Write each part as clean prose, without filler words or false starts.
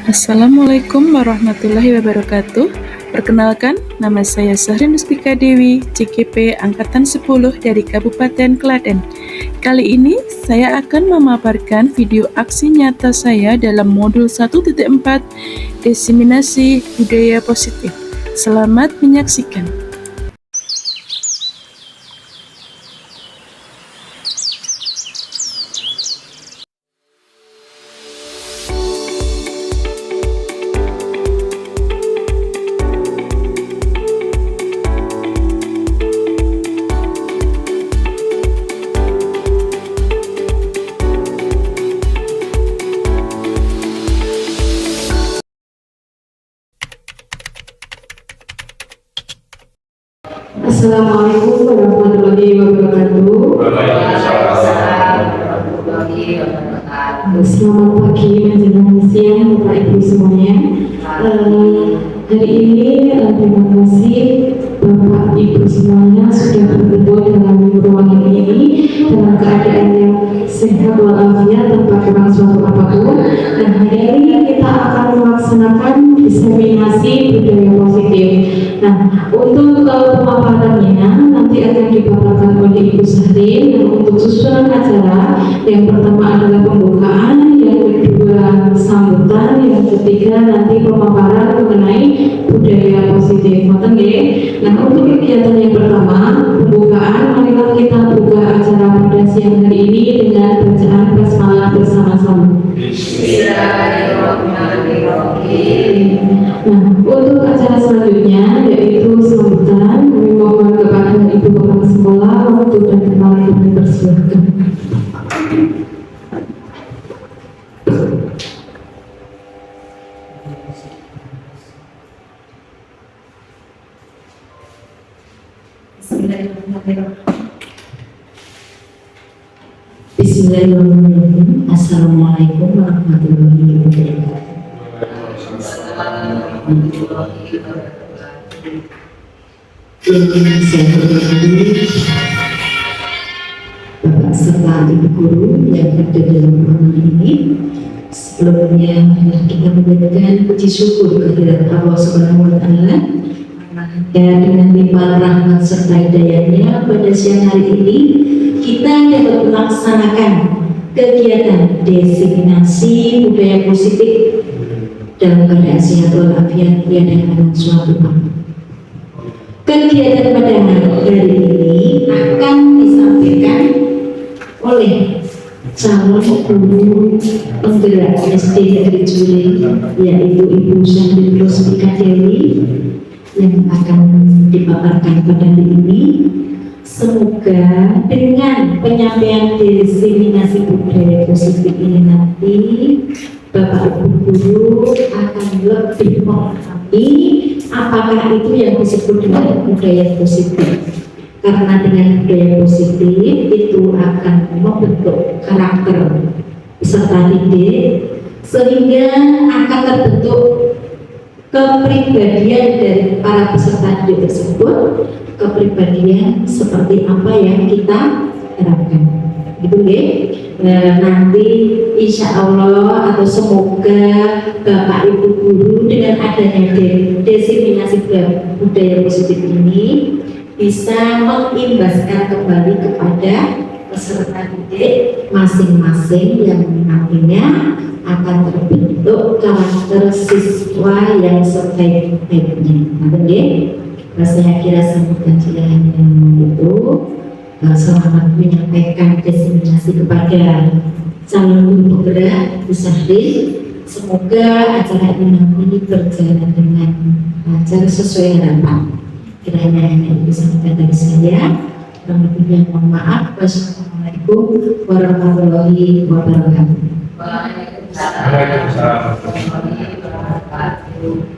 Assalamualaikum warahmatullahi wabarakatuh. Perkenalkan, nama saya Sahrin Muspika Dewi, CGP Angkatan 10 dari Kabupaten Klaten. Kali ini saya akan memaparkan video aksi nyata saya dalam modul 1.4 Diseminasi Budaya Positif. Selamat menyaksikan. Assalamualaikum warahmatullahi wabarakatuh. Selamat pagi menjelang siang Bapak Ibu semuanya. Hari ini terima kasih Bapak Ibu semuanya sudah berkumpul dalam ruangan ini dalam keadaan yang sehat walafiat tanpa kurang suatu apapun. Dan hari ini kita akan melaksanakan diseminasi budaya positif. Nah, untuk pemaparannya nanti akan dipaparkan oleh Ibu Sahrin. Dan untuk susunan acara, yang pertama adalah pembukaan, yang kedua sambutan, yang ketiga nanti pemaparan mengenai budaya positif. Nah, untuk kegiatan yang pertama, pembukaan, marilah kita buka acara pada siang hari ini dengan bacaan basmalah bersama-sama. Nah, untuk acara selanjutnya yaitu sambutan, kami mohon kepada Ibu Kepala Sekolah waktu dan tempat kami persilahkan. Bismillahirrahmanirrahim. Assalamualaikum warahmatullahi wabarakatuh. Yang saya hormati Bapak serta Ibu Guru yang ada dalam ruangan ini. Sebelumnya kita menjadikan puji syukur kehadirat Allah Subhanahu wa Ta'ala ya, dengan limpahan rahmat serta hidayahnya pada siang hari ini kita dapat melaksanakan kegiatan diseminasi budaya positif dalam keadaan sehat walafiat tiada suatu waktu. Kegiatan pada hari ini akan disampaikan oleh calon guru penggerak SD Negeri Juli, yaitu Ibu Sahrin Muspika Dewi, yang akan dipaparkan pada hari ini. Semoga dengan penyampaian diseminasi budaya positif ini nanti Bapak Ibu Guru akan lebih memahami apakah itu yang disebut dengan budaya positif. Karena dengan budaya positif itu akan membentuk karakter peserta didik sehingga akan terbentuk kepribadian dari para peserta didik tersebut, kepribadian seperti apa yang kita harapkan. Gitu ya. Nanti insya Allah atau semoga Bapak Ibu Guru dengan adanya diseminasi budaya positif ini bisa mengimbaskan kembali kepada peserta didik masing-masing yang nantinya akan terbentuk karakter siswa yang sebaik-baiknya. Saya kira sambutan yang itu selamat menyampaikan diseminasi kepada calon guru penggerak Bu Sahrin. Semoga acara ini nanti berjalan dengan lancar sesuai harapan. Kiranya hanya itu sampaikan dari saya. Lebihnya mohon maaf. Wassalamualaikum warahmatullahi wabarakatuh. Waalaikumsalam warahmatullahi wabarakatuh.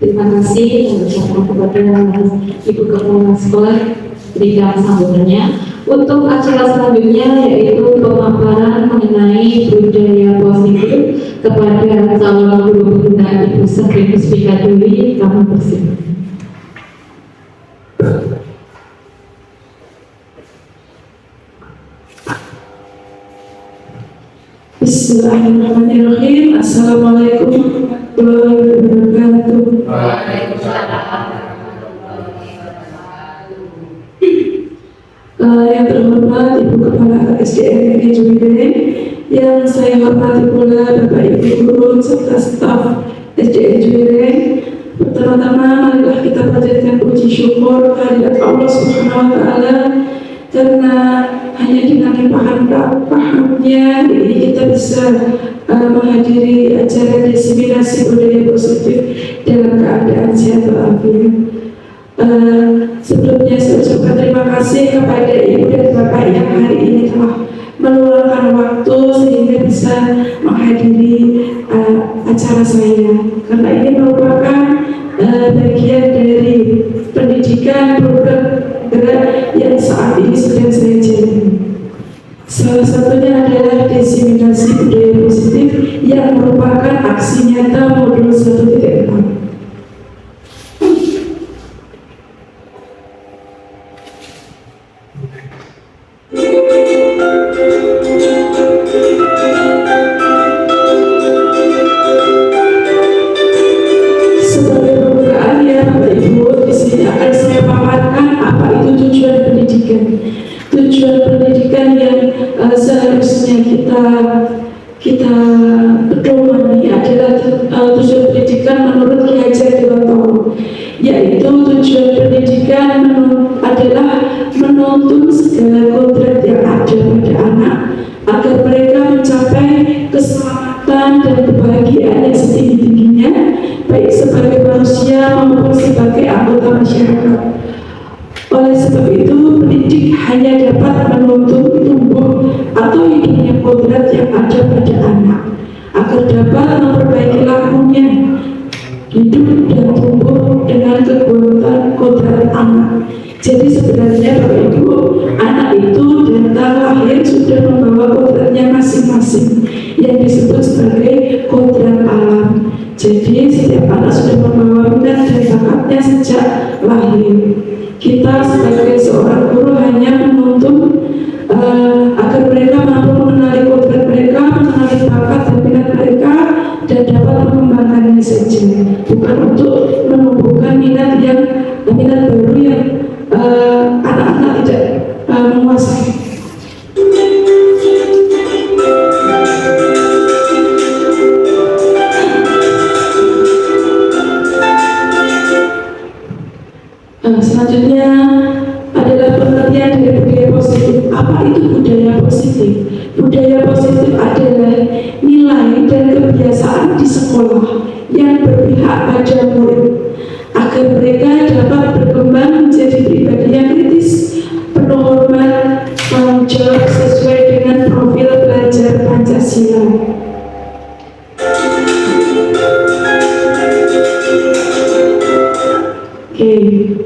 Terima kasih kepada Ibu Kepala Sekolah berikan sambutannya. Untuk acara selanjutnya yaitu pemaparan mengenai budaya positif kepada calon guru pembina Ibu Sahrin Muspika Dewi, kami persilakan. Bismillahirrahmanirrahim. Assalamualaikum warahmatullahi wabarakatuh. Yang terhormat Ibu Kepala SDM Jubilee, yang saya hormati pula Bapak Ibu guru serta staf SDM Jubilee. Pertama-tama marilah kita panjatkan puji syukur kehadirat Allah Subhanahu wa taala, karena hanya dengan pahamnya ini kita bisa menghadiri acara diseminasi budaya positif dalam keadaan sehat walafiat. Sebelumnya saya ucapkan terima kasih kepada Ibu dan Bapak yang hari ini telah meluangkan waktu sehingga bisa menghadiri acara saya, karena ini merupakan bagian dari pendidikan program gerak yang saat ini sedang saya jalani. Salah satunya adalah diseminasi budaya positif yang merupakan aksi nyata modul 1.4. Sebagai pembukaan ya Bapak Ibu, di sini akan saya paparkan apa itu tujuan pendidikan. Tujuan pendidikan yang seharusnya kita pedomani adalah tujuan pendidikan menurut Ki Hajar Dewantoro, yaitu tujuan pendidikan adalah menuntun segala kodrat yang ada pada anak agar mereka mencapai keselamatan dan kebahagiaan yang setinggi-tingginya, baik sebagai manusia maupun sebagai anggota masyarakat. Oleh sebab itu, pendidik hanya dapat menuntun tumbuh atau hidupnya kodrat yang ada pada anak agar dapat memperbaiki lakunya hidup dan tumbuh dengan kekuatan kodrat anak. Jadi sebenarnya Bapak Ibu, anak itu datang lahir sudah membawa kodratnya masing-masing yang disebut sebagai kodrat alam. Jadi setiap anak sudah membawa minat dan bakatnya sejak lahir. Kita sebagai seorang guru hanya menuntun agar mereka mampu mengenali kodrat mereka, mengenali bakat dan minat mereka, dan dapat mengembangkannya saja, bukan untuk menumbuhkan minat baru yang anak-anak tidak menguasai. Selanjutnya adalah pengertian dari budaya positif. Apa itu budaya positif? Budaya positif adalah nilai dan kebiasaan di sekolah yang berpihak pada murid agar mereka dapat berkembang menjadi pribadi yang kritis, penuh hormat, tanggung jawab sesuai dengan profil belajar Pancasila.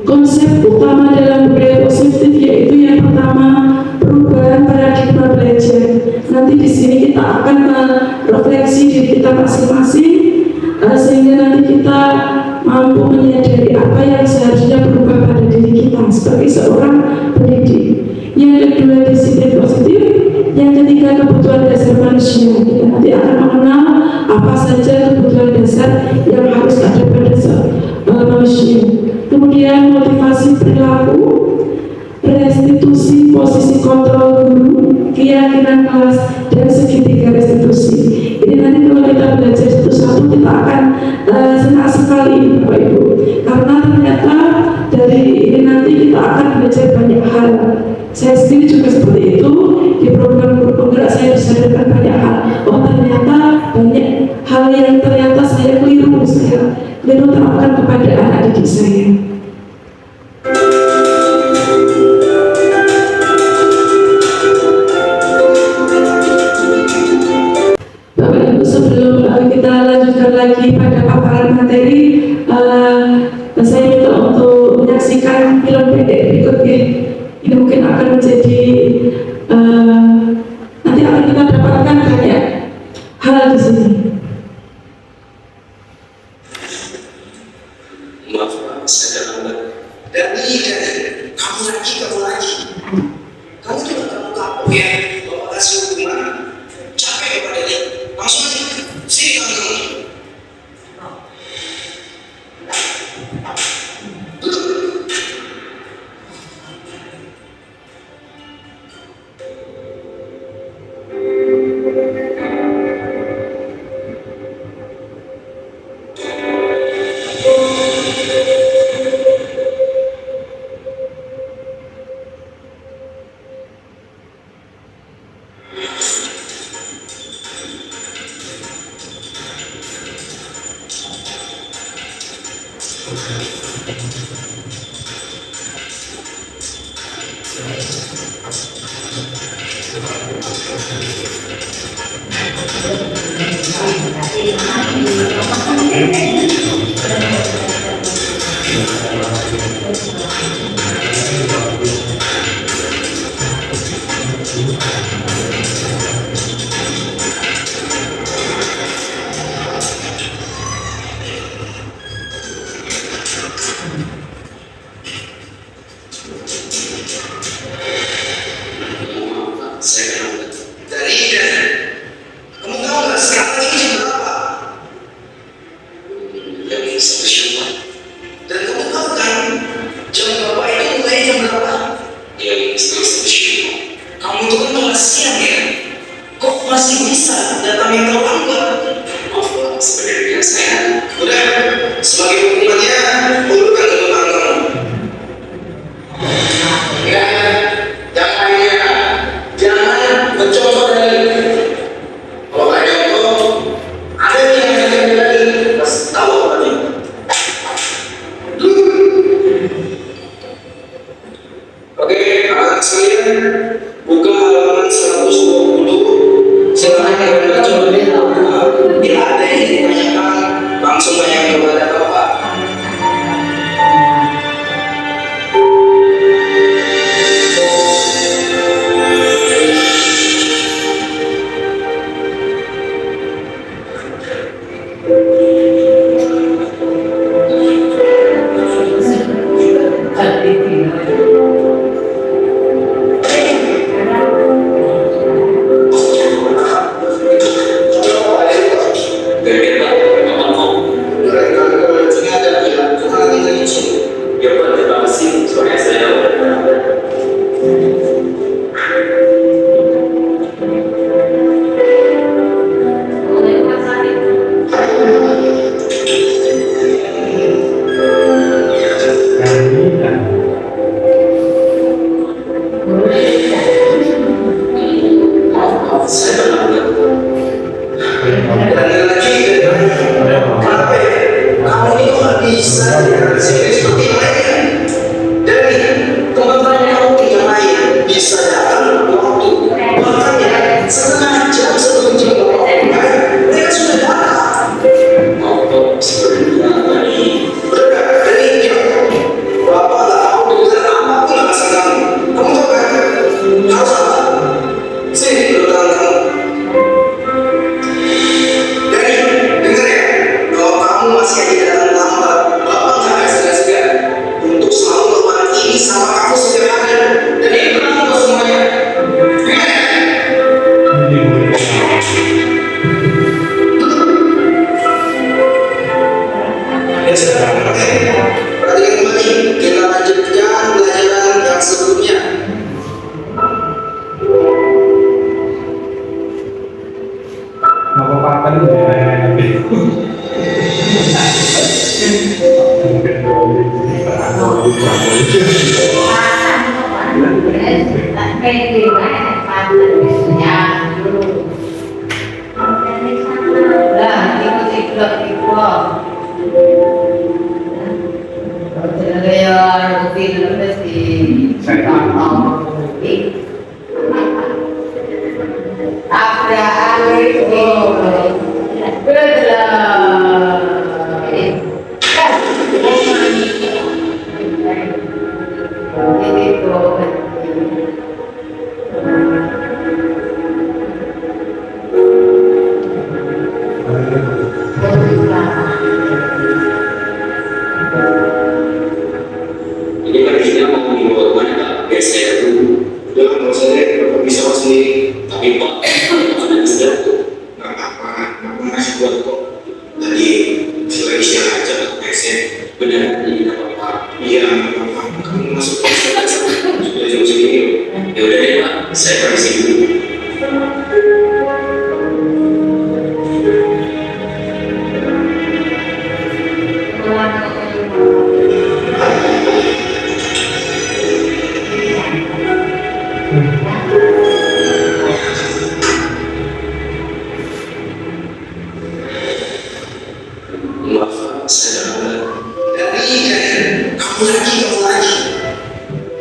Konsep utama dalam budaya positif yaitu yang pertama, perubahan paradigma belajar. Nanti di sini kita akan merefleksi diri kita masing-masing sehingga nanti kita mampu menyadari apa yang seharusnya berubah pada diri kita sebagai seorang pendidik. Yang kedua, disiplin positif. Yang ketiga, kebutuhan dasar manusia. Kita nanti akan mengenal apa saja kebutuhan dasar yang harus ada pada manusia. Kemudian motivasi perilaku, restitusi posisi kontrol guru, keyakinan kelas, dan segitiga restitusi. Ini nanti kalau kita belajar satu-satu kita akan senang sekali Bapak Ibu, karena ternyata dari ini nanti kita akan belajar banyak hal. Saya sendiri juga seperti itu, di program guru penggerak saya disadarkan banyak hal. Oh ternyata banyak hal yang ternyata saya keliru terapkan kepada anak didik saya. Bapak Ibu, sebelum kita lanjutkan lagi pada paparan materi, saya minta untuk menyaksikan film pendek berikutnya. Ini mungkin akan menjadi nanti akan kita dapatkan banyak hal di sini. Maaf, saya lambat. Dan ini kamu lagi. Kamu tuh gak tahu ya, bapak kasih hukuman, capek kepada dia. Saya kenal dari dan kamu tahu nggak sekarang ini jam berapa? Jam 1 siang. Dan kamu tahu kan jam bapak itu mulai jam berapa? Jam 1 siang. Kamu itu kan malah siang ya? Kok masih bisa datangin terlambat? Maaf Pak, sebenarnya saya udah sebagai hukumannya urutkan ke depan kamu. Ya, jangan mencoba lagi. Kalau ada yang lagi, pasti tahu apa nih. Oke, anak sekalian, buka halaman 120. Silahkan baca. Bila ada yang ditanyakan, langsung tanya kepada Bapak.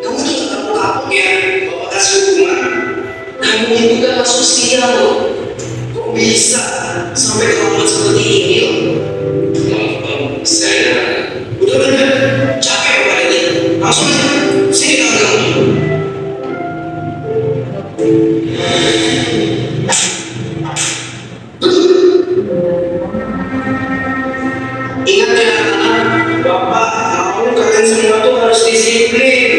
Kamu itu tetap kapok ya, Bapak kasih hukuman. Kamu lo. Kok bisa sampai terlambat seperti ini loh? Saya udah capek Bapak ini. Langsung aja, sini tangan kamu. Ingat ya anak-anak, Bapak mau kalian semua tuh harus disiplin.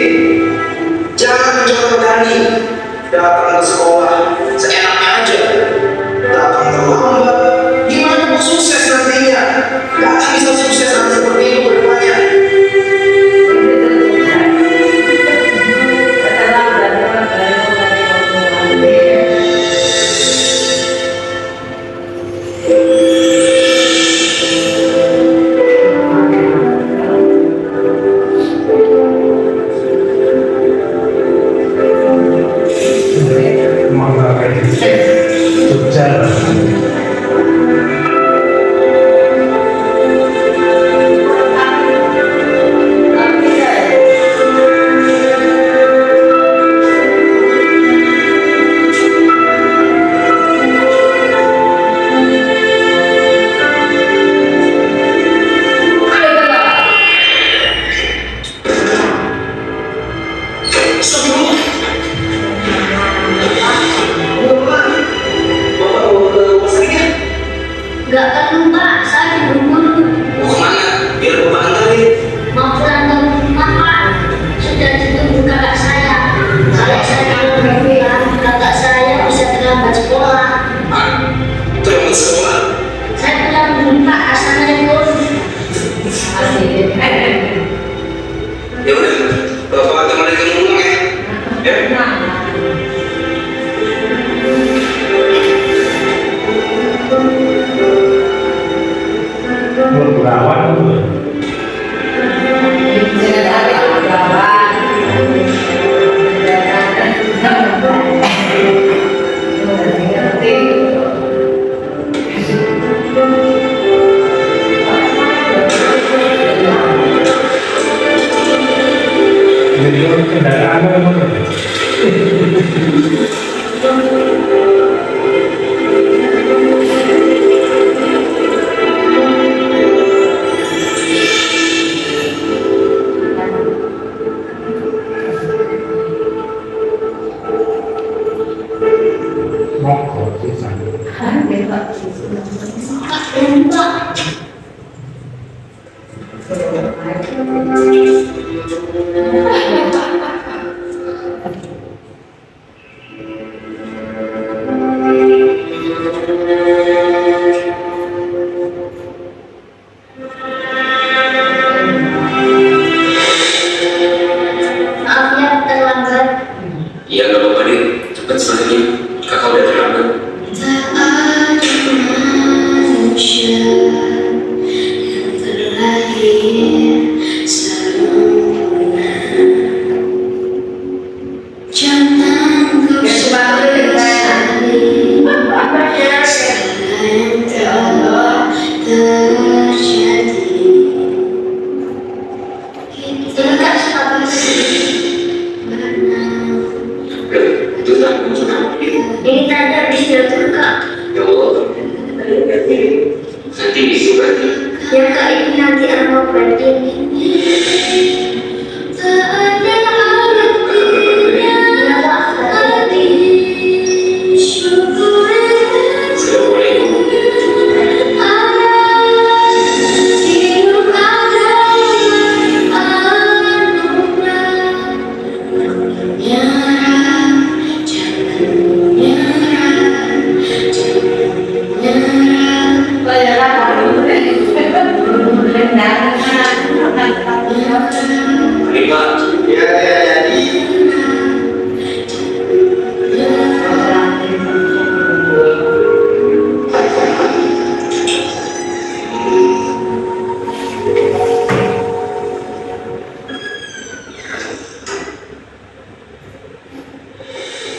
Jangan mencoba berani datang ke sekolah seenaknya aja. Datang terlambat, gimana mau sukses nantinya? Gak akan bisa sukses nanti seperti itu berdepannya. Gak perlu Pak, saya buru-buru. Mau kemana? Biar Bapak antarin. Mau pulang ke rumah Pak. Sudah ditunggu kakak saya. Kalau saya belum pulang, kakak saya bisa terlambat sekolah. Ah, terlambat sekolah. Saya pulang dulu Pak, assalamualaikum. Ya udah, Bapak temani kamu pulang ya. Ya. Berawat dulu. Jadi kendaraan apa? Mokok sih sana. Pak. Maaf ya terlambat. Iya nggak apa-apa deh, cepat sebenarnya. Kakak udah terlambat. Tak ada manusia yang terlahir sempurna. Jangan kau sesali segala yang telah terjadi. Kita tak sabar berenang. Itu tak mau Ini tanda habis jatuh Kak. Ya Allah. Nanti disuruh Ya Kak, ini nanti aku penting. Tak ada artinya hati syukur Assalamualaikum. hidup adalah anugerah. Menyerah, jangan menyerah, jangan menyerah. Terima. Ya, jadi.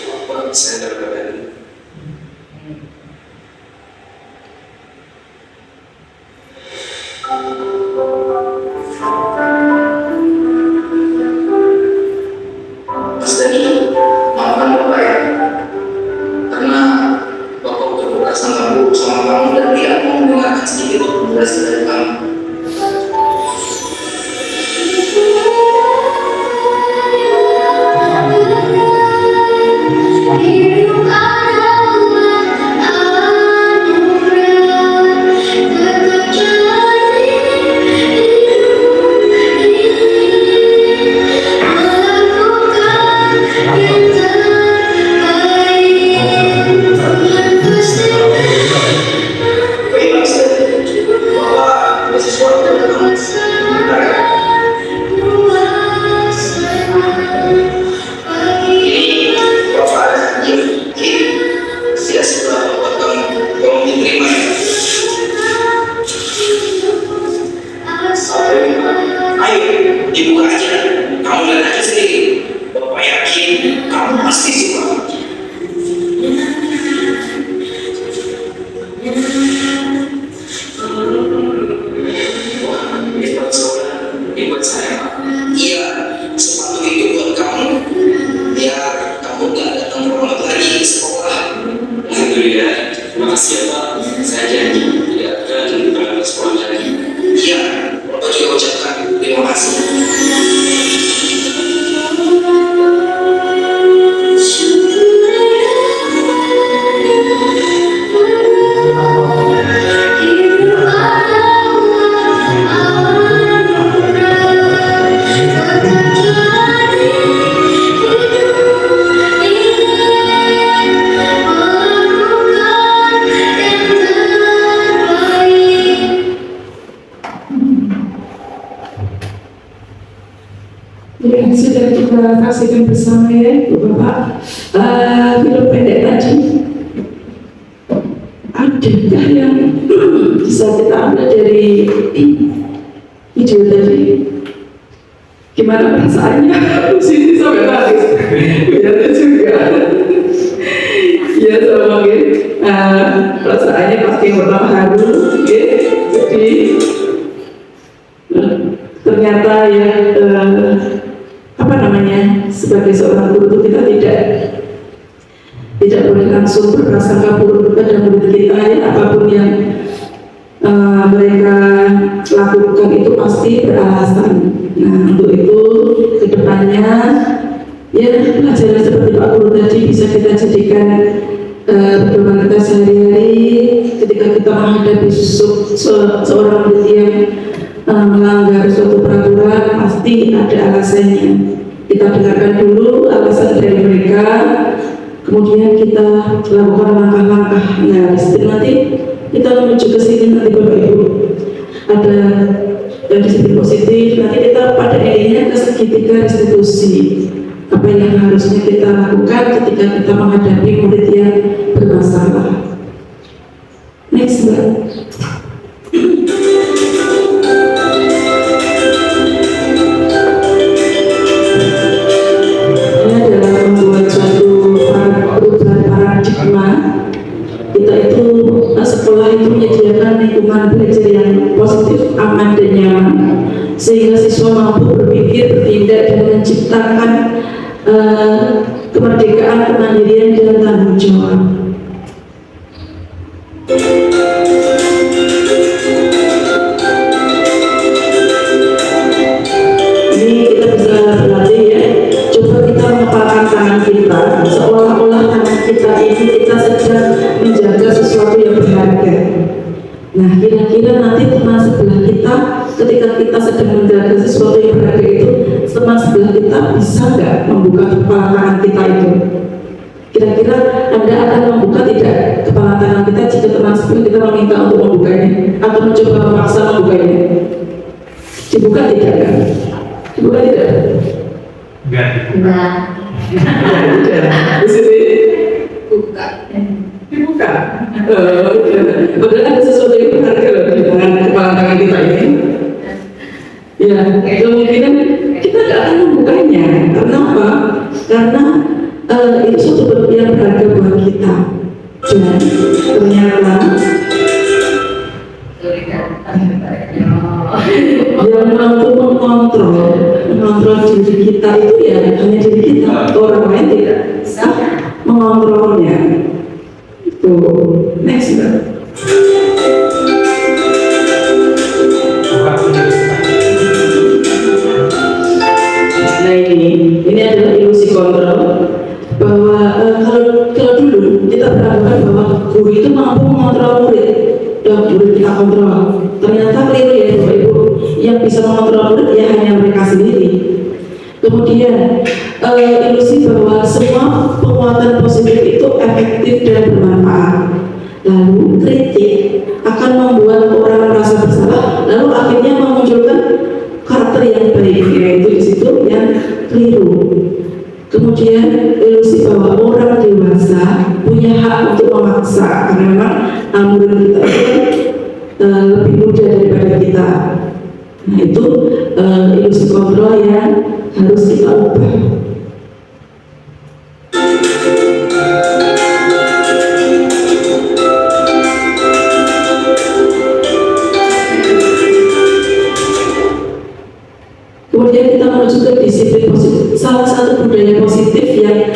Bapak, saya terkadang Mas Dani, maafkan Bapak ya, karena balas dari kamu. Dibuka aja, kamu lihat aja sendiri. Bapak yakin kamu pasti suka. Wah, ini buat saudara, ini buat saya. Iya, sepatu itu buat kamu. Biar kamu gak datang terlambat lagi ke sekolah. Alhamdulillah, terima kasih ya Pak. Saya janji tidak akan terlambat sekolah lagi. Iya, Bapak juga ucapkan terima kasih. Ya, sudah kita saksikan bersama ya, Ibu Bapak. Film pendek tadi adakah yang bisa kita ambil dari video tadi? Gimana perasaannya? Sini sampai nangis. Lihatnya juga. Ya sama gitu. Perasaannya pasti pertama haru, gitu. Jadi ternyata ya. Apa namanya, sebagai seorang guru kita tidak boleh langsung berprasangka buruk pada murid kita ya, apapun yang mereka lakukan itu pasti beralasan. Nah untuk itu kedepannya ya pelajaran seperti Pak Guru tadi bisa kita jadikan pedoman kita sehari-hari ketika kita menghadapi seorang murid yang melanggar suatu peraturan, pasti ada alasannya. Kita dengarkan dulu alasan dari mereka, kemudian kita lakukan langkah-langkah. Nah, nanti kita menuju ke sini nanti Bapak Ibu ada dari sisi positif. Nanti kita pada intinya ke segitiga restitusi. Apa yang harusnya kita lakukan ketika kita menghadapi murid yang bermasalah. Next, Mbak. Kita itu sekolah itu menyediakan lingkungan belajar yang positif, aman dan nyaman, sehingga siswa mampu berpikir, bertindak dan menciptakan kemerdekaan, kemandirian dan tanggung jawab. Ini kita bisa berlatih ya. Coba kita mengepalkan tangan kita, seolah-olah tangan kita ini kita sedang menjaga sesuatu yang berharga. Nah, kira-kira nanti teman sebelah kita ketika kita sedang menjaga sesuatu yang berharga itu, teman sebelah kita bisa nggak membuka kepala tangan kita itu? Kira-kira Anda akan membuka tidak kepala tangan kita jika teman sebelah kita meminta untuk membukanya atau mencoba memaksa membukanya? Dibuka tidak kan? Dibuka tidak? Enggak. Di sini Buka. dibuka. Padahal ada sesuatu yang berharga loh di tangan kepala tangan kita ini. Ya, kemungkinan kita tidak akan membukanya. Karena apa? Karena itu suatu yang berharga buat kita. Dan ternyata yang mampu mengontrol diri kita itu ya hanya diri kita, orang lain tidak bisa mengontrolnya. Itu next, Mbak. kontrol bahwa kalau dulu kita beranggapan bahwa guru itu mampu mengontrol murid, dan murid kita kontrol. Ternyata keliru ya Bapak Ibu. Yang bisa mengontrol murid ya hanya mereka sendiri. Kemudian ilusi bahwa semua penguatan positif itu efektif dan bermanfaat. Lalu kritik akan membuat orang merasa bersalah, lalu akhirnya memunculkan karakter yang baik, yaitu di situ yang keliru. Kemudian ilusi bahwa orang dewasa punya hak untuk memaksa, karena memang murid kita itu lebih muda daripada kita. Nah itu ilusi kontrol yang harus kita ubah. Kemudian kita menuju ke disiplin positif. Salah satu budaya positif yang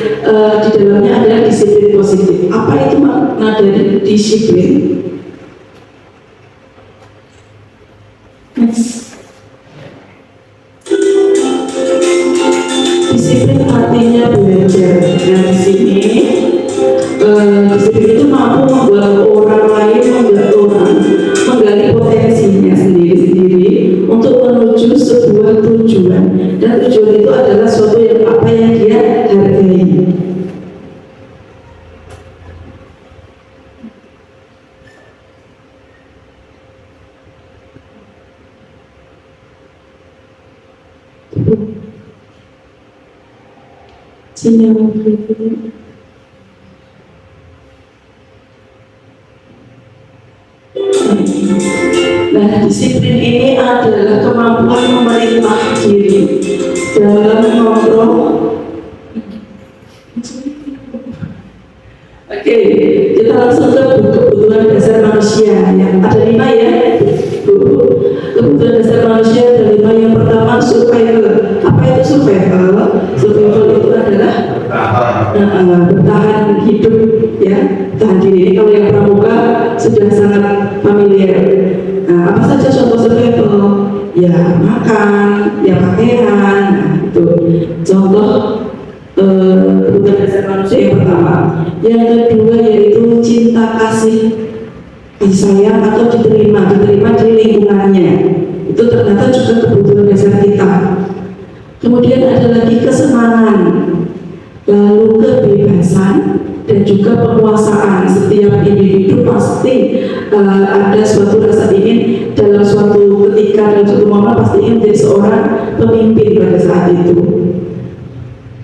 di dalamnya adalah disiplin positif. Apa itu makna dari disiplin? Next. Disiplin artinya belajar. Nah di sini disiplin itu mampu membuat orang lain, membuat orang menggali potensinya sendiri-sendiri untuk menuju sebuah tujuan, dan tujuan itu adalah sesuatu yang apa yang dia hargai. Sinyal berikutnya. Nah, disiplin ini adalah kemampuan memerintah diri dalam mengontrol. Oke, kita langsung ke kebutuhan dasar manusia. Yang ada 5 ya, kebutuhan dasar manusia ada 5. Yang pertama survival. Apa itu survival? Survival itu adalah bertahan hidup, ya, bertahan diri. Ini kalau yang pramuka sudah sangat familiar. Nah, apa saja contoh survival? Ya makan, ya pakaian. Nah, itu contoh kebutuhan dasar manusia yang pertama. Yang kedua yaitu cinta kasih sayang atau diterima di lingkungannya. Itu ternyata juga kebutuhan dasar kita. Kemudian ada lagi kesenangan, lalu kebebasan, dan juga penguasaan. Setiap individu pasti ada suatu rasa ingin dalam suatu ketika, dalam suatu momen pasti ingin menjadi seorang pemimpin pada saat itu.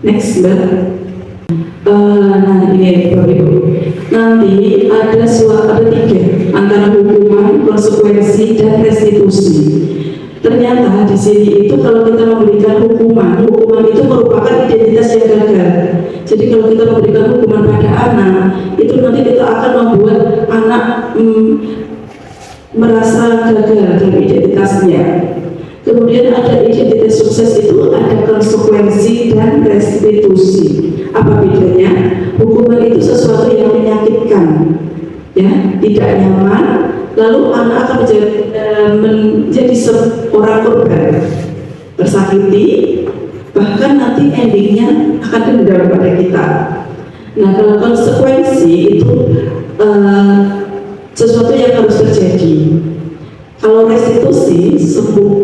Next, Mbak. Nah ini Bapak Ibu, nanti ada 3 antara hukuman, konsekuensi, dan restitusi. Ternyata di sini itu kalau kita memberikan hukuman itu merupakan identitas yang gagal. Jadi kalau kita memberikan hukuman pada anak, itu nanti kita akan membuat anak merasa gagal dalam identitasnya. Kemudian ada identitas sukses, itu ada konsekuensi dan restitusi. Apa bedanya? Hukuman itu sesuatu yang menyakitkan, ya, tidak nyaman, lalu anak akan menjadi seorang korban, tersakiti, bahkan nanti endingnya akan dendam pada kita. Nah, kalau konsekuensi itu sesuatu yang harus terjadi. Kalau restitusi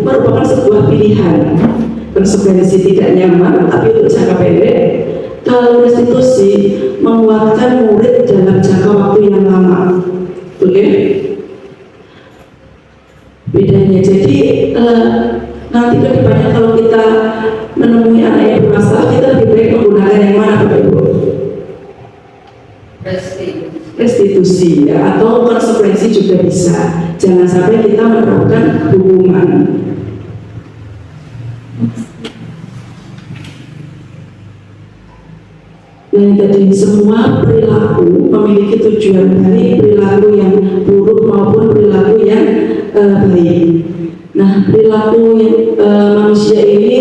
merupakan sebuah pilihan. Konsekuensi tidak nyaman, tapi untuk jangka pendek. Kalau restitusi menguatkan murid dalam jangka waktu yang lama. Oke? Bedanya. Jadi nanti ke depannya kalau kita menemui anak yang bermasalah, kita lebih baik menggunakan yang mana, Bapak Ibu? Restitusi, ya, atau konsekuensi juga bisa. Jangan sampai kita menerapkan hukuman. Dan tadi semua perilaku memiliki tujuan baik, perilaku yang buruk maupun perilaku yang baik. Nah, perilaku yang manusia ini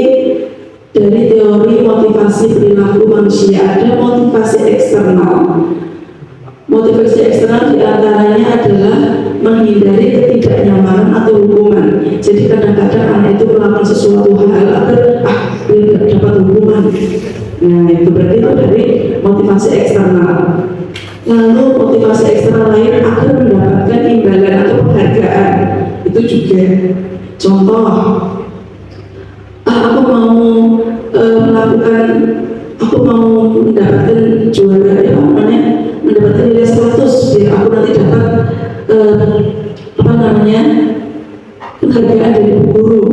dari teori motivasi perilaku manusia, ada motivasi eksternal. Motivasi eksternal diantaranya adalah menghindari ketidaknyamanan atau hukuman. Jadi kadang-kadang anak itu melakukan sesuatu hal agar biar dapat hukuman. Nah, itu berarti itu dari motivasi eksternal. Lalu motivasi eksternal lain akan mendapatkan imbalan atau penghargaan. Itu juga contoh, aku mau melakukan, aku mau mendapatkan juara, ya namanya, mendapatkan nilai 100 biar aku nanti dapat penghargaan dari bu guru.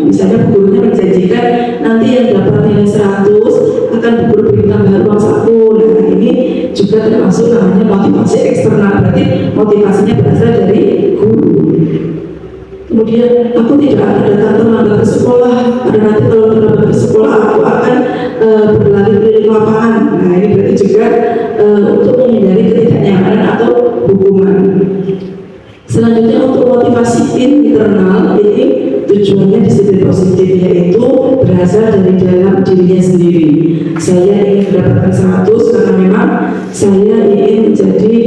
Misalnya bu gurunya menjanjikan nanti yang dapat nilai 100 akan bu guru beri tambahan uang saku. Nah, ini juga termasuk namanya motivasi eksternal, berarti motivasinya berasal dari guru. Kemudian aku tidak akan datang terlambat ke sekolah, karena nanti kalau terlambat ke sekolah aku akan berlari keliling lapangan. Nah, ini berarti juga untuk menghindari ketidaknyamanan atau hukuman. Selanjutnya untuk motivasi internal, ini tujuannya disiplin positif, yaitu berasal dari dalam dirinya sendiri. Saya ingin mendapatkan 100 karena memang saya ingin menjadi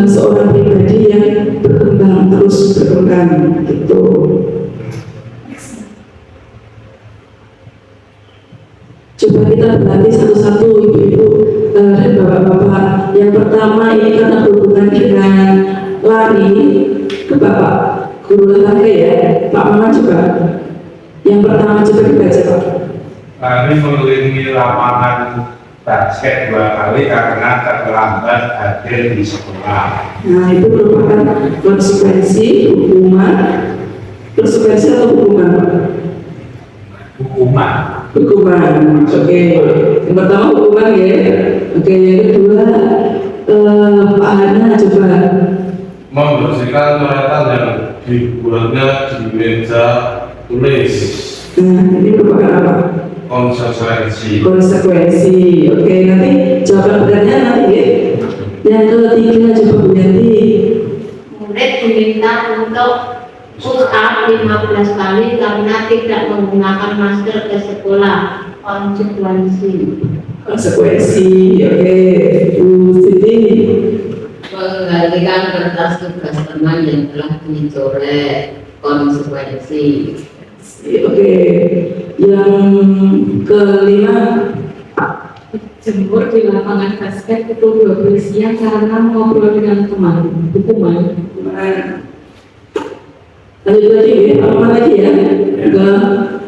seorang pribadi yang berkembang, terus berkembang gitu. Coba kita berlatih satu-satu, ibu-ibu dan bapak-bapak. Yang pertama ini karena berhubungan dengan lari, ke bapak guru olahraga ya, Pak Maman coba. Yang pertama coba dibaca Pak. Lari mengelilingi lapangan basket 2 kali karena terlambat hadir di sekolah. Nah, itu merupakan konsekuensi hukuman, konsekuensi atau hukuman Pak? Hukuman. Hukuman, oke. Yang pertama hukuman ya. Oke, yang kedua Pak Hana coba. Membersihkan coretan yang dibuatnya di meja tulis. Nah, ini merupakan apa? Konsekuensi. Konsekuensi. Oke, nanti jawaban benernya nanti ya. Yang ketiga coba Bu Yanti. Murid diminta untuk push up 15 kali karena tidak menggunakan masker ke sekolah. Konsekuensi. Konsekuensi. Oke, Bu Siti. Menggantikan kertas tugas teman yang telah dicoret. Konsekuensi. Oke, yang kelima. Jemur di lapangan basket pukul 12 siang karena ngobrol dengan teman. Hukuman. Lanjut lagi ya, apa lagi ya?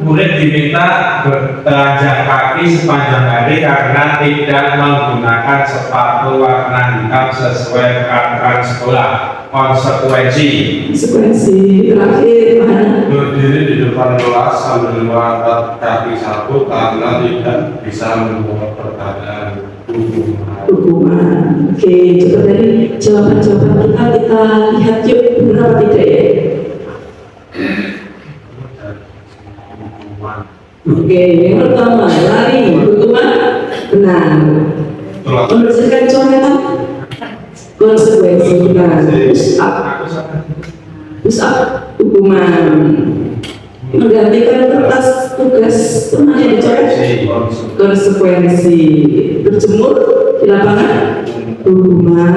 Murid diminta bertelanjang kaki sepanjang hari karena tidak menggunakan sepatu warna hitam sesuai peraturan sekolah. Konsekuensi. Konsekuensi terakhir mana? Berdiri di depan kelas sambil mengangkat kaki satu karena tidak bisa membuat pertanyaan hukuman. Hukuman. Oke, coba dari jawaban-jawaban kita lihat yuk, benar apa tidak ya? Oke, yang pertama lari, hukuman benar. Membersihkan coretan, konsekuensi benar. Push up, hukuman. Menggantikan kertas tugas teman yang dicoret, konsekuensi. Berjemur di lapangan, hukuman.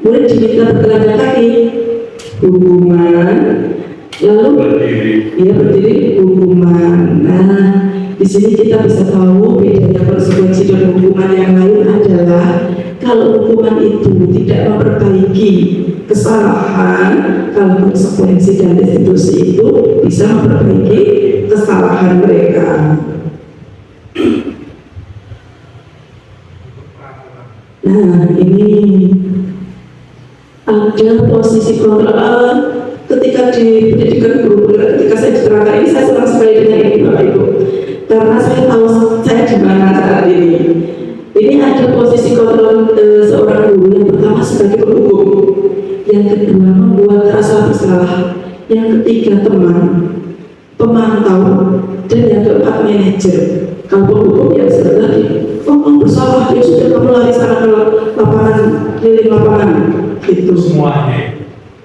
Murid diminta bertelanjang kaki, hukuman. Lalu berdiri, hukuman. Nah, di sini kita bisa tahu bedanya konsekuensi dan hukuman yang lain adalah kalau hukuman itu tidak memperbaiki kesalahan, kalau konsekuensi dan restitusi itu bisa memperbaiki kesalahan mereka. Nah, ini ada posisi kontrol ketika di pendidikan guru, ketika saya diterangkan ini, saya senang sekali dengan ini Bapak Ibu, karena saya tahu saya di mana saat ini. Ini ada posisi kontrol seorang guru, yang pertama sebagai penghukum, yang kedua membuat rasa bersalah, yang ketiga teman, pemantau, dan yang keempat manajer. Kalau penghukum ya sudah tadi, oh kamu bersalah, ya sudah kamu lari sana ke lapangan, keliling lapangan, gitu Semuanya.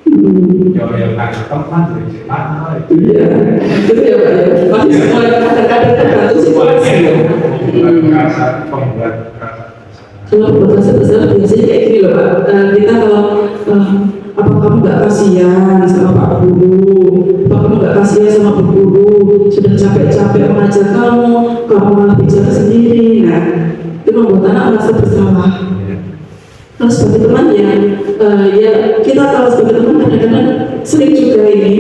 Yang teman dari mana? Iya, itu ya Pak ya. Masih semua kadang-kadang tergantung situasi. Kalau buat rasa bersalah biasanya kayak gini loh Pak. Kita kalau Apa kamu gak kasihan sama Pak Guru? Apa kamu gak kasihan sama Bu Guru? Sudah capek-capek mengajar kamu malah bicara sendiri. Nah, itu membuat anak merasa bersalah. Kalau sebagai teman ya kita kalau sebagai teman kadang-kadang sering juga ini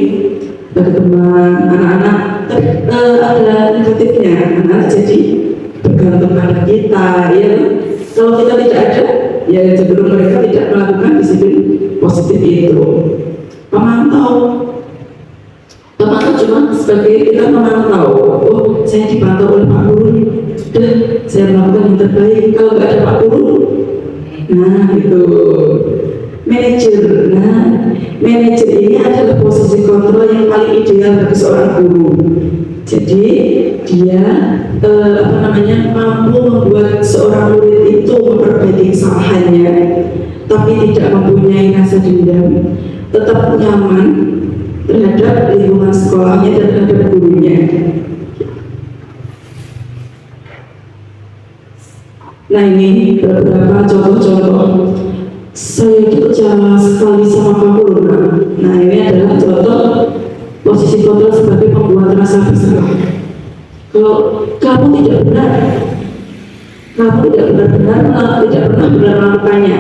sebagai teman anak-anak, tapi ada negatifnya. Anak jadi bergantung pada kita, ya. Kalau kita tidak ada, ya cenderung mereka tidak melakukan disiplin positif itu. Pemantau cuma sebagai kita memantau. Oh, saya dipantau oleh Pak Guru, dan saya melakukan yang terbaik. Kalau nggak ada Pak Guru, nah itu manajer. Nah, manajer ini adalah posisi kontrol yang paling ideal bagi seorang guru. Jadi dia mampu membuat seorang murid itu memperbaiki kesalahannya, tapi tidak mempunyai rasa dendam, tetap nyaman terhadap lingkungan sekolahnya dan terhadap gurunya. Nah, ini beberapa contoh-contoh. Saya itu kecewa sekali sama kamu loh, Nak. Nah, ini adalah contoh posisi kontrol sebagai pembuat rasa bersalah. Kalau kamu tidak benar, kamu tidak pernah benar melakukannya,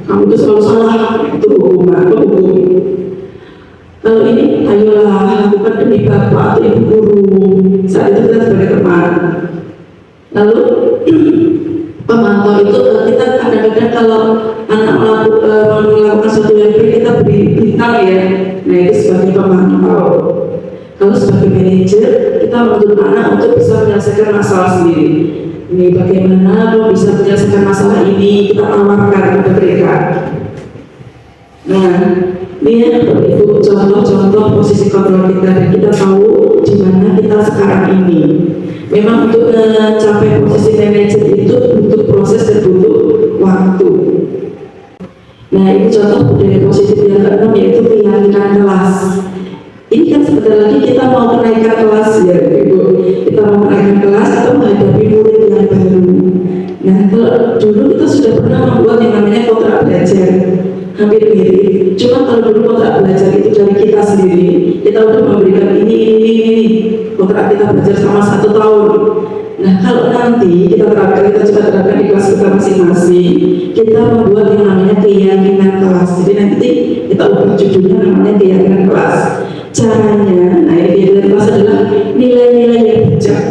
kamu itu selalu salah, itu hukum. Kalau ini, ayolah lakukan demi bapak atau ibu guru. Saat itu kita sebagai teman. Lalu pemantau itu kita kadang-kadang kalau anak melakukan sesuatu yang baik, kita beri bintang ya. Nah, itu sebagai pemantau. Kalau sebagai manajer, kita menuntut anak untuk bisa menyelesaikan masalah sendiri. Ini bagaimana lo bisa menyelesaikan masalah ini, kita tawarkan kepada mereka. Nah, ini ya itu contoh-contoh posisi kontrol kita, dan kita tahu di mana kita sekarang ini. Memang untuk mencapai posisi manajer itu butuh proses dan butuh waktu. Nah, ini contoh budaya positif yang keenam, yaitu keyakinan kelas. Ini kan sebentar lagi kita mau menaikkan kelas ya, Ibu. Kita mau menaikkan kelas atau menghadapi murid yang baru. Nah, kalau dulu kita sudah pernah membuat yang namanya kontrak belajar, hampir mirip. Cuma kalau dulu kontrak belajar itu dari kita sendiri, kita udah memberikan ini. Kontrak kita belajar selama 1 tahun. Nah, kalau nanti kita coba terapkan di kelas kita masing-masing, kita membuat yang namanya keyakinan kelas. Jadi nanti kita ubah judulnya namanya keyakinan kelas. Caranya, nah ini keyakinan kelas adalah nilai-nilai yang bijak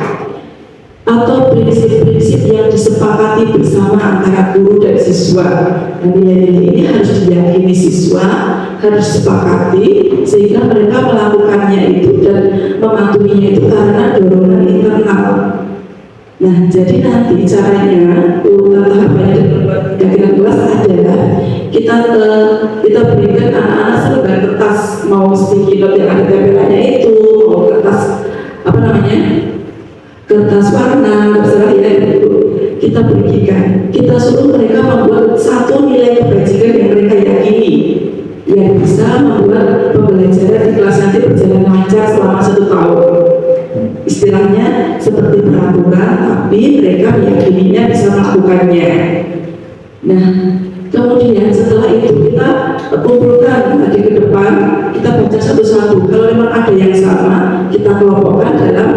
atau prinsip-prinsip yang disepakati bersama antara guru dan siswa. Dan nilai-nilai ini harus diyakini siswa, harus disepakati sehingga mereka melakukannya itu dan mematuhinya itu karena dorongan internal. Nah, jadi nanti caranya tahapannya dan keyakinan kelas adalah kita berikan anak-anak selembar kertas, mau sticky note yang ada tempelannya itu, mau kertas kertas warna, terserah ya, itu kita berikan. Kita suruh mereka membuat satu nilai kebajikan yang mereka yakini, yang bisa membuat pembelajaran di kelas nanti berjalan lancar selama 1 tahun. Istilahnya seperti peraturan, tapi mereka meyakininya bisa melakukannya. Nah, kemudian setelah itu kita kumpulkan tadi ke depan, kita baca satu-satu. Kalau memang ada yang sama, kita kelompokkan dalam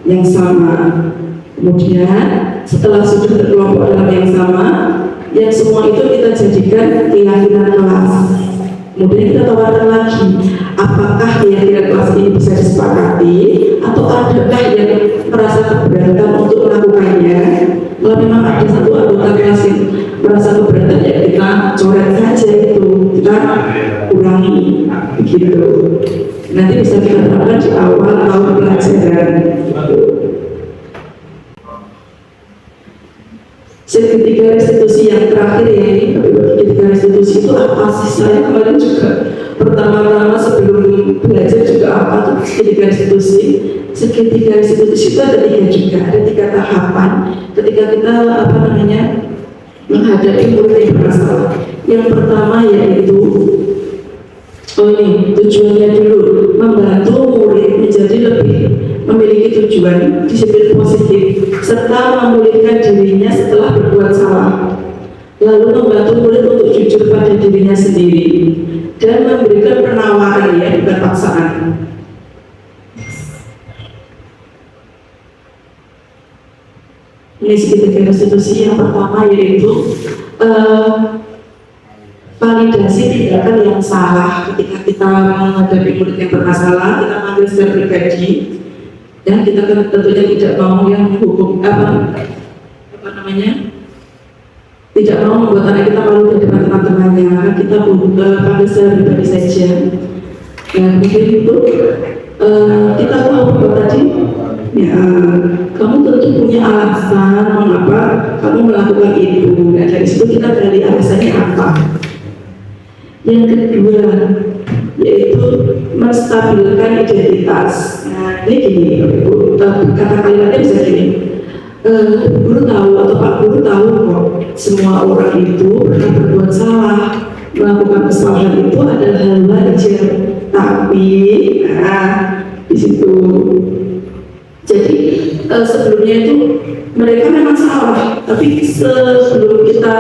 yang sama. Kemudian setelah sudah terkelompok dalam yang sama, yang semua itu kita jadikan keyakinan kelas. Kemudian kita tawarkan lagi, apakah keyakinan kelas ini bisa disepakati atau adakah yang merasa keberatan untuk melakukannya. Kalau memang ada satu anggota kelas yang merasa keberatan, ya kita coret saja itu, kita kurangi begitu. Nanti bisa kita terapkan di awal tahun pelajaran. Ketiga restitusi yang terakhir ya, ini ketiga restitusi itu apa sih? Saya kemarin juga pertama-tama sebelum belajar juga apa tuh ketiga restitusi. Segitiga restitusi itu ada 3 juga, ada 3 tahapan ketika kita menghadapi murid yang bermasalah. Yang pertama yaitu tujuannya dulu, membantu murid menjadi lebih memiliki tujuan, disiplin positif, serta memulihkan dirinya setelah berbuat salah. Lalu membantu murid untuk jujur pada dirinya sendiri dan memberikan penawaran, ya, bukan paksaan. Ini segitiga restitusi yang pertama, yaitu validasi tindakan yang salah. Ketika kita menghadapi murid yang bermasalah, kita panggil secara pribadi, dan kita tentunya tidak mau yang hukum apa namanya, tidak mau membuat anak kita malu di depan teman-temannya, maka kita panggil secara pribadi saja. Ya, mungkin itu kita tahu bahwa tadi, ya, kamu tentu punya alasan mengapa kamu melakukan itu. Nah, dari situ kita gali alasannya apa. Yang kedua, yaitu menstabilkan identitas. Nah, ini gini, kata kalimatnya bisa gini. Guru tahu atau Pak Guru tahu kok semua orang itu pernah berbuat salah, melakukan kesalahan itu adalah hal wajar. Tapi, nah, di situ. Jadi sebelumnya itu mereka memang salah, tapi sebelum kita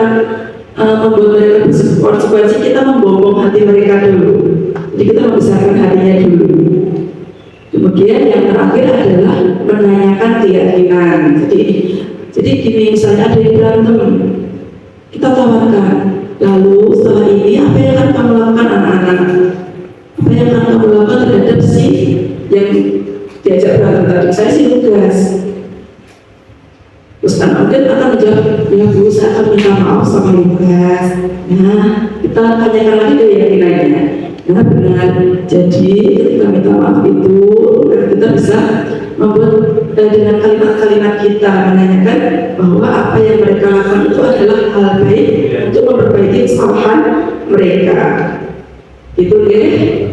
membuat mereka berkonsekuensi, kita membobong hati mereka dulu. Jadi kita membesarkan hatinya dulu. Kemudian yang terakhir adalah menanyakan keyakinan. Jadi gini, misalnya ada yang berantem, kita tawarkan, lalu setelah ini apa yang akan kamu lakukan anak-anak? Apa yang akan kamu lakukan terhadap si yang diajak berantem tadi? Saya sih tugas. Terus anak mungkin akan menjawab, ya Bu, saya akan minta maaf sama Lukas. Nah, kita tanyakan lagi keyakinannya. Nah, benar. Jadi ketika minta maaf itu, kita bisa membuat dengan kalimat-kalimat kita menanyakan bahwa apa yang mereka lakukan itu adalah hal baik untuk memperbaiki kesalahan mereka. Itu ya,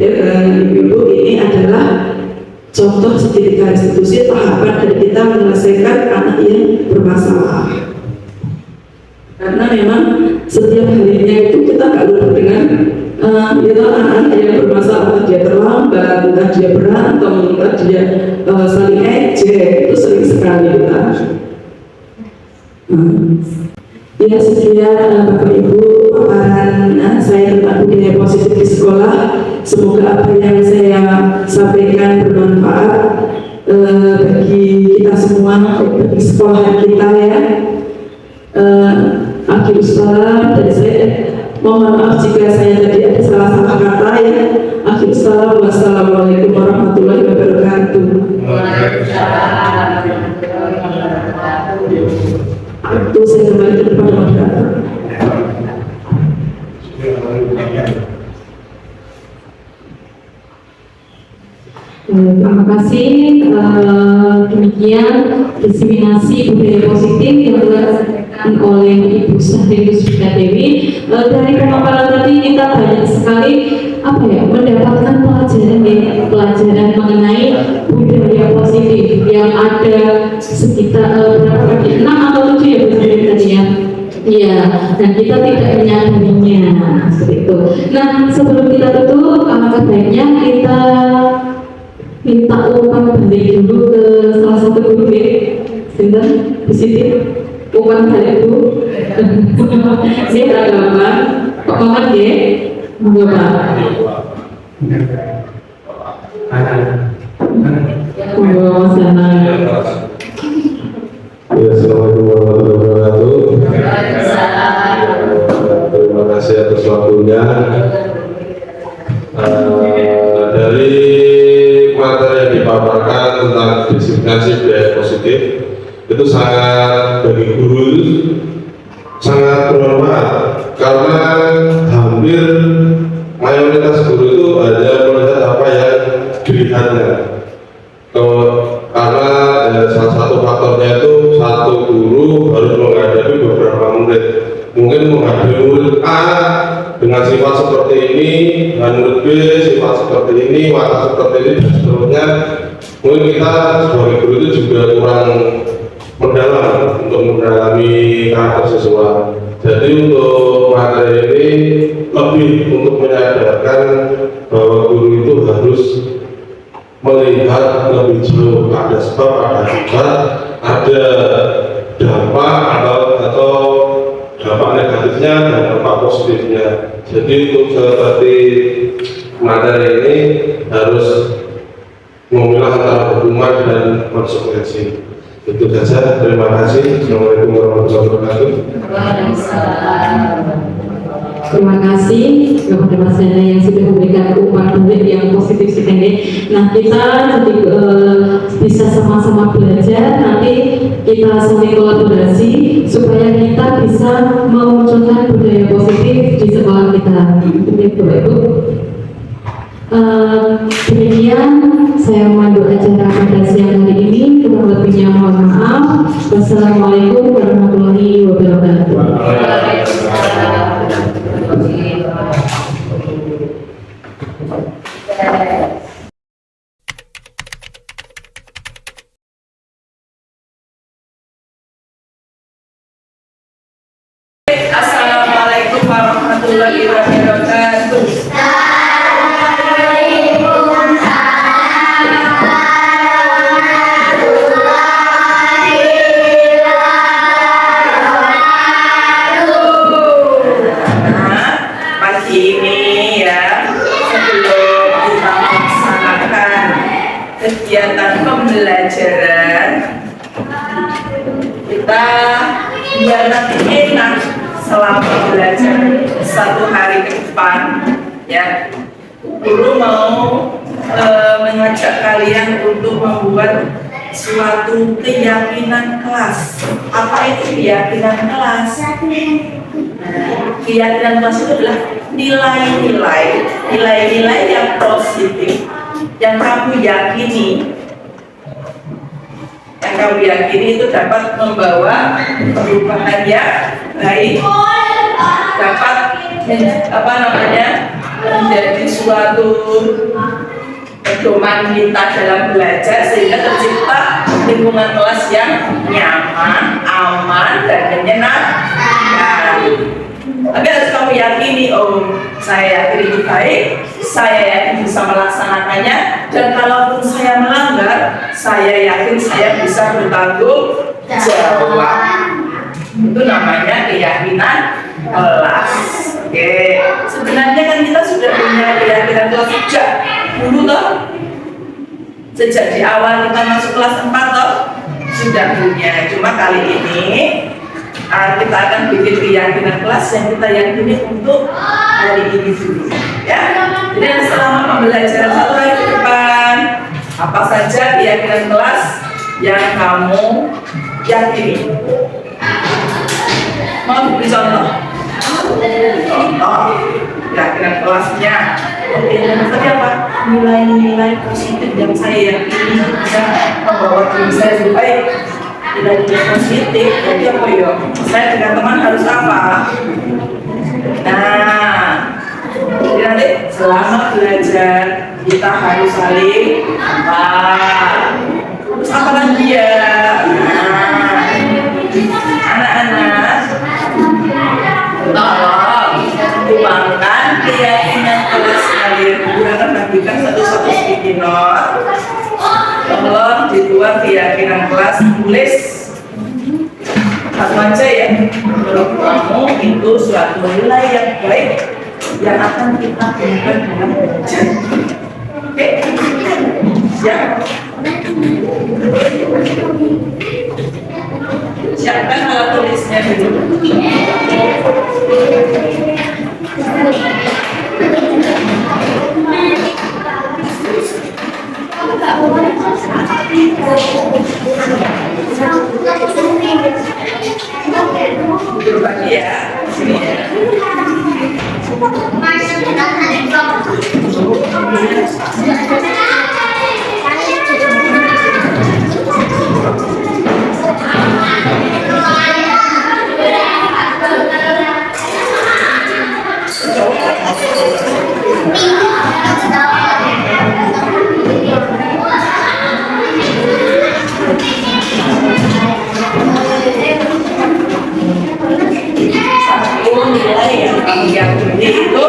Ibu, ini adalah contoh segitiga restitusi tahapan dari kita menyelesaikan anak yang bermasalah. Karena memang setiap harinya itu kita nggak lupa dengan kita anak-anak yang bermasalah, entah dia terlambat, entah dia berantem, entah dia saling ejek, itu sering sekali kita. Ya, sekian Bapak Ibu paparan saya tentang budaya positif di sekolah. Semoga apa yang saya sampaikan bermanfaat bagi kita semua, bagi sekolah kita, ya. Akhirul salam dari saya. Mohon maaf jika saya tadi ada salah-salah kata, ya. Akhirul salam, wassalamualaikum warahmatullahi wabarakatuh. Itu saya kembali kepada moderator. Terima kasih. Demikian diseminasi budaya positif yang telah disampaikan oleh Ibu Sahrin Musbika Dewi. Dari pemaparan tadi kita banyak sekali mendapatkan pelajaran mengenai budaya positif yang ada sekitar 6 atau 7 ya Bu Sahrin tadi ya. Iya, dan kita tidak menyadarinya seperti itu. Nah, sebelum kita tutup, alangkah baiknya kita minta umpan balik dulu ke salah satu guru ya, Sinten, di sini umpan balik dulu. Saya agama, Pak Mamat ya, monggo Pak. Monggo sana. Ya, assalamualaikum warahmatullahi wabarakatuh. Terima kasih atas waktunya. Dari materi yang dipaparkan tentang diseminasi budaya positif itu sangat bagi guru sangat bermanfaat, karena hampir mayoritas guru itu hanya melihat apa yang dilihatnya. Karena salah satu faktornya itu satu guru harus menghadapi beberapa murid. Mungkin menghadapi murid A dengan sifat seperti ini, dan murid B sifat seperti ini, watak seperti ini, dan seterusnya. Mungkin kita sebagai guru itu juga kurang mendalam untuk mendalami karakter siswa. Jadi untuk materi ini lebih untuk menyadarkan bahwa guru itu harus melihat lebih jauh, ada sebab, ada akibat, ada dampak atau dampak negatifnya dan dampak positifnya. Jadi untuk seperti materi ini harus memilah antara hukuman dan konsekuensi. Itu saja. Terima kasih. Assalamualaikum warahmatullahi wabarakatuh. Terima kasih kepada Mas Yana yang sudah memberikan umpan balik yang positif ini. Nah, kita jadi bisa sama-sama belajar. Nanti kita saling kolaborasi supaya kita bisa memunculkan budaya positif di sekolah kita. Begitu, Ibu. Demikian saya memandu acara pada siang hari ini. Kurang lebihnya mohon maaf. Wassalamualaikum warahmatullahi wabarakatuh. Assalamualaikum warahmatullahi wabarakatuh. Pagi ini ya, sebelum kita melaksanakan kegiatan pembelajaran, kita biar nanti enak selama belajar 1 hari ke depan ya. Guru mau mengajak kalian untuk membuat suatu keyakinan kelas. Apa itu keyakinan kelas? Keyakinan kelas itu adalah nilai-nilai yang positif yang kamu yakini. Yang kamu yakini itu dapat membawa perubahan yang baik, dapat menjadi suatu pedoman kita dalam belajar sehingga tercipta lingkungan kelas yang nyaman, aman, dan menyenangkan. Tapi harus kamu yakini, oh saya yakin itu baik, saya yakin bisa melaksanakannya, dan kalaupun saya melanggar, saya yakin saya bisa bertanggung jawab. Itu namanya keyakinan kelas. Oke, sebenarnya kan kita sudah punya keyakinan kelas sejak dulu toh. Sejak di awal kita masuk kelas 4 toh sudah punya. Cuma kali ini kita akan bikin keyakinan kelas yang kita yakini untuk hari ini dulu ya. Jadi selama pembelajaran 1 hari ke depan, apa saja keyakinan kelas yang kamu yakini? Mau beri contoh? Contoh keyakinan kelasnya. Oke, tadi apa? Nilai-nilai positif yang saya yakini bisa membawa diri saya lebih baik. Nilai-nilai positif, jadi apa ya? Saya dengan teman harus apa? Nah, jadi nanti selama belajar kita harus saling apa? Terus apa lagi ya? Nah, anak-anak, tolong tuangkan keyakinan kelas kalian. Kita akan bagikan satu-satu sticky note. Tolong dituang keyakinan kelas, tulis satu aja ya. Menurut kamu itu suatu nilai yang baik yang akan kita gunakan dalam belajar. Oke, siap? Siapkan alat tulisnya dulu. Duduk lagi ya, sini ya. Satu nilai yang kamu yakini itu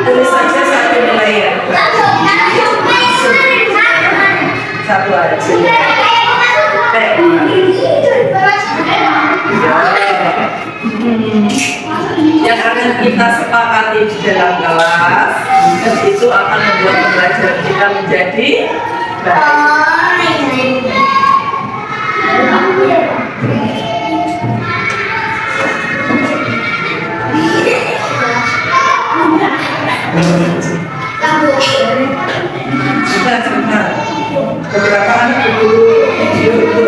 Tulis saja satu nilai ya. Satu aja. Yang akan kita sepakati di dalam kelas itu akan membuat pembelajaran kita menjadi baik. Sebentar. Beberapa anak dulu video itu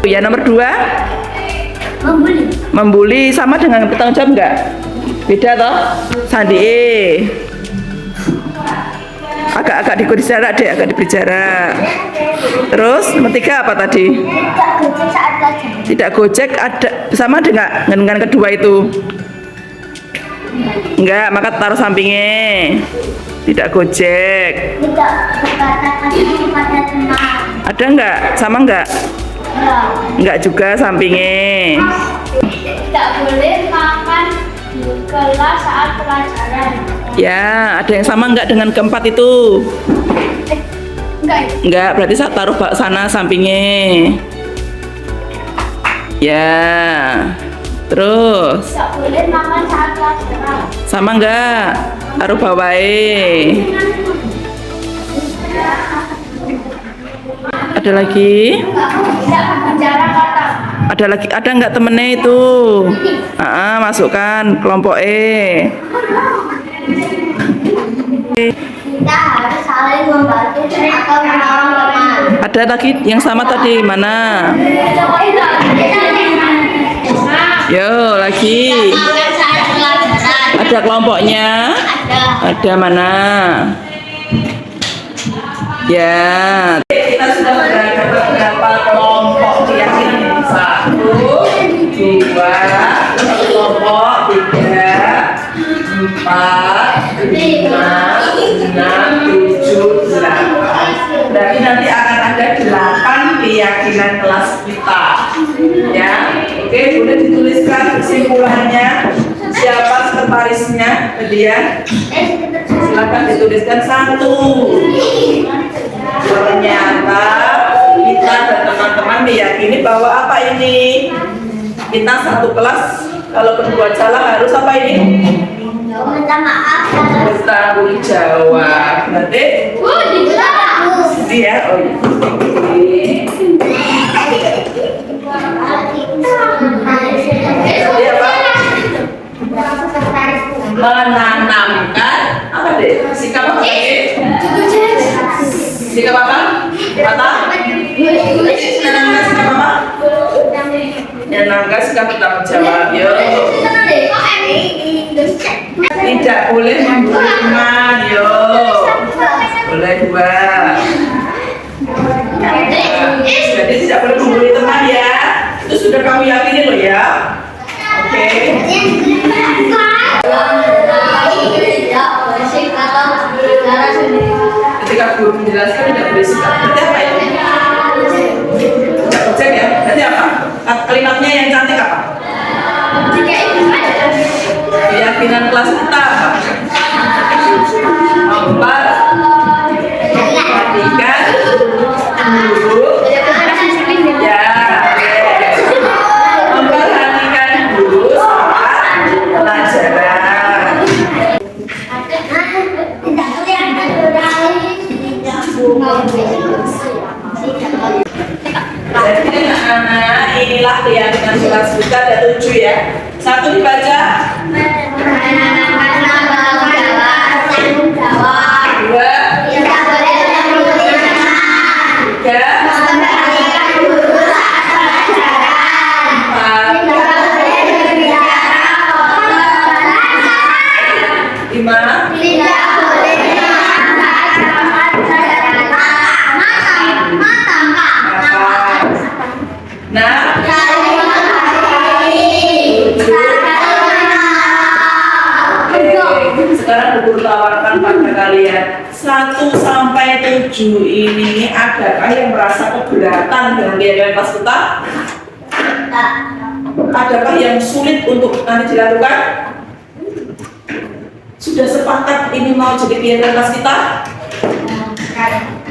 ya. Nomor 2 membuli sama dengan bertanggung jawab enggak? Beda toh? Sandi agak diberi jarak deh, agak diberi jarak. Terus nomor 3 apa tadi? Tidak gojek ada sama dengan kedua itu? Enggak, maka taruh sampingnya. Tidak gojek. Tidak berkata-kata kepada teman. Ada enggak? Sama enggak? Enggak juga sampingnya. Tidak boleh makan di kelas saat pelajaran. Ya, ada yang sama enggak dengan keempat itu? Enggak, berarti saya taruh sana sampingnya. Ya. Terus? Tidak boleh makan saat pelajaran. Sama enggak? Taruh bawahnya. Ada lagi? Tidak berbicara kata. Ada lagi, ada enggak temennya itu? Masukkan kelompok E. Kita harus saling membantu atau menolong teman. Ada lagi yang sama tadi mana? Yo, lagi. Makan saat pelajaran. Ada kelompoknya? Ada mana? Ya. Kita sudah dapat berapa kelompok keyakinan? 1, 2, kelompok 3, 4, 5, 6, 7, 8. Berarti nanti akan ada 8 keyakinan kelas kita. Ya, oke, boleh dituliskan kesimpulannya. Siapa sekretarisnya? Kemudian silakan dituliskan 1. Ternyata ini bawa apa ini? Kita satu kelas kalau berbuat salah harus apa ini? Minta maaf. Bertanggung jawab. Nanti dia oh iya. Jadi apa? Menanamkan apa deh? Sikap apa deh? Sikap apa? Patah? Menanamkan sikap apa? Menanamkan sikap bertanggung jawab. Yuk. Tidak boleh membuli teman. Yuk. Boleh 2. Jadi tidak boleh membuli teman ya. Itu sudah kamu yakini loh ya. Oke. Ketika guru menjelaskan tidak boleh sikap. Berarti apa ya? Tidak cek ya. Berarti apa? Kalimatnya yang cantik apa? Keyakinan kelas kita apa? Memperhatikan guru. Ya. Memperhatikan guru saat pelajaran. Jadi anak-anak inilah keyakinan kelas kita ada 7 ya. 1 dibaca. 1 sampai 7 ini adakah yang merasa keberatan dengan keyakinan kelas kita? Adakah yang sulit untuk nanti dilakukan? Sudah sepakat ini mau jadi keyakinan kelas kita?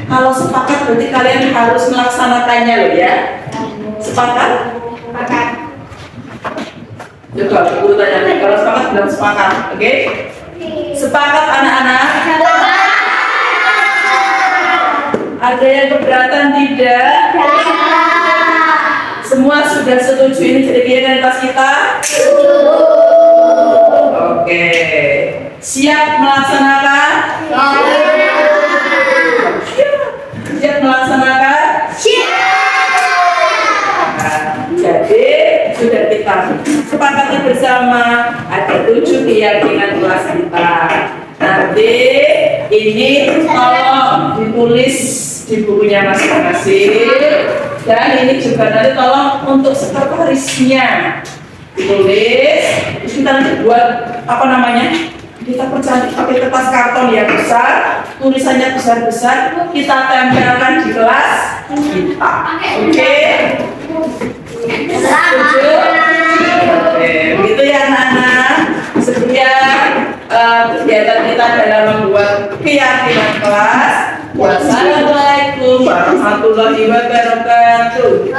Kalau sepakat berarti kalian harus melaksanakannya loh ya. Sepakat? Sepakat. Coba guru tanya nih, kalau sepakat bilang sepakat, oke? Sepakat anak-anak? Ada yang keberatan tidak? Semua sudah setuju ini jadi keyakinan kelas kita? Oke. Siap melaksanakan? Siap melaksanakan? Jadi sudah kita sepakati bersama ada 7 keyakinan kelas kita. Nanti ini tolong ditulis di bukunya masing-masing, dan ini juga nanti tolong untuk sekretarisnya ditulis. Kita nanti buat apa namanya? Kita percantik pakai kertas karton yang besar, tulisannya besar-besar, kita tempelkan di kelas kita. Oke? Setuju? Oke, begitu ya anak-anak. Sekian kegiatan kita dalam membuat keyakinan kelas. Wassalamualaikum warahmatullahi wabarakatuh.